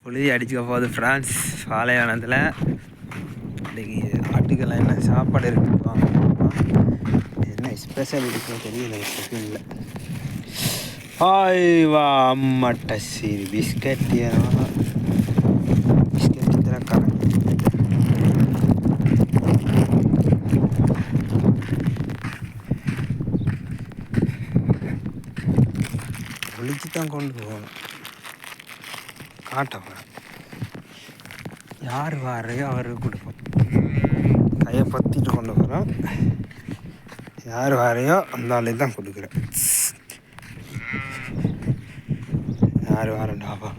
புழுதி அடிச்சுக்க போகுது ஃப்ரான்ஸ் பாலைவனத்தில். இன்றைக்கி ஆட்டுக்கெல்லாம் என்ன சாப்பாடு எடுத்துப்பாங்க, என்ன ஸ்பெஷல் இருக்குன்னு தெரியல. ஸ்பெஷலில் ஹாய் வா அம்மட்ட சீரி பிஸ்கட் பிஸ்கட் கரை ஒழிச்சு தான் கொண்டு போகணும். காட்ட யார் வாரையோ அவருக்கு கொடுப்போம். கையை பற்றிட்டு கொண்டு போகிறோம். யார் வாரையோ அந்த ஆளே தான் கொடுக்குறேன். யார் வாரண்டாவா,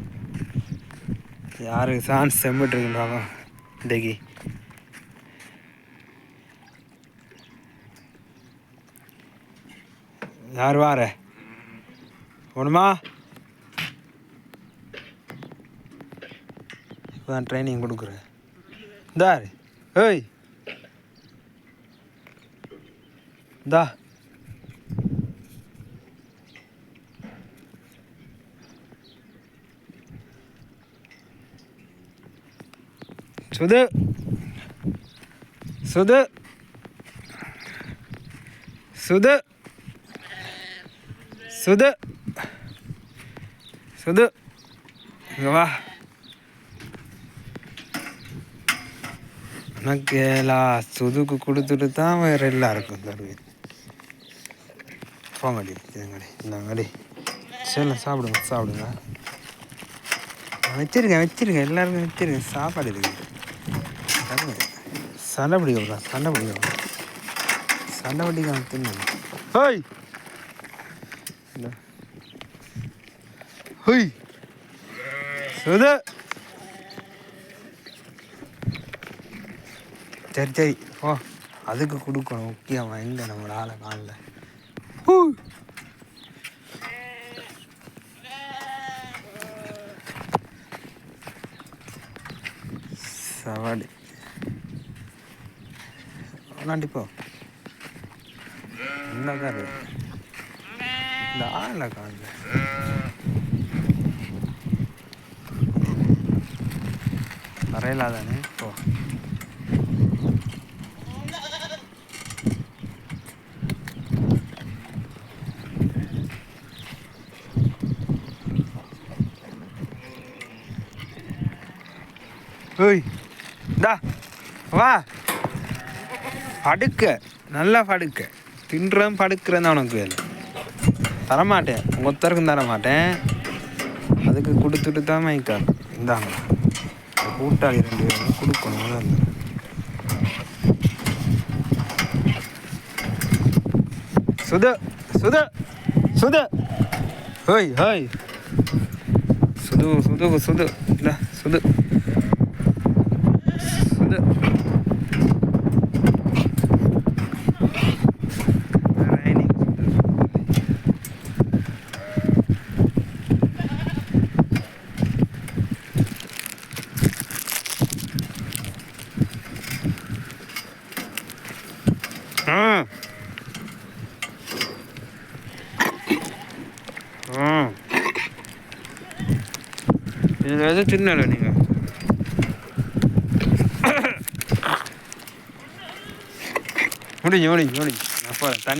யாருக்கு சான்ஸ் செம்பிட்டுருக்குண்டாவா இன்றைக்கி. யார் வார ஒன்றுமா இப்போ தான் ட்ரைனிங் கொடுக்குறேன். இந்தாரு ஏய் இந்தா சுது சுது சுது சுது சுது இங்கே வா. உனக்கு எல்லாம் சுதுக்கு கொடுத்துட்டு தான் வேறு எல்லாருக்கும் தருவேன். போங்கடி இந்தாங்கடி சரி சாப்பிடுங்க சாப்பிடுங்க. வச்சிருக்கேன் எல்லாருக்கும் வச்சிருக்கேன். சாப்பாடு இருக்குது. சண்டை பிடிக்க சண்டை பிடிக்க தின்னு. ஹோய் ஹோய் சுது சரி ஓ அதுக்கு கொடுக்கணும் முக்கியமாக. எங்கே நம்மளோட ஆளை காணல. சவாடி விளாண்டிப்போ என்னக்காரு இந்த ஆளை காணல. வரையிலாதானே போ. ஓய் டா வா படுக்க நல்லா படுக்க. தின்றேன் படுக்கிறேன் தான் உனக்கு வேலை. தரமாட்டேன் ஒருத்தருக்கும் தரமாட்டேன். அதுக்கு கொடுத்துட்டு தான் மைக்கார் இந்தாங்க. கூட்டாளி 2 பேரும் கொடுக்கணும். சுது சுது சுது ஹோய் ஹோய் சுது சுது சுது இல்லை சுது சுது இதில் எதுவும் சின்னல நீங்கள் முடிஞ்சு அப்போ தண்ணி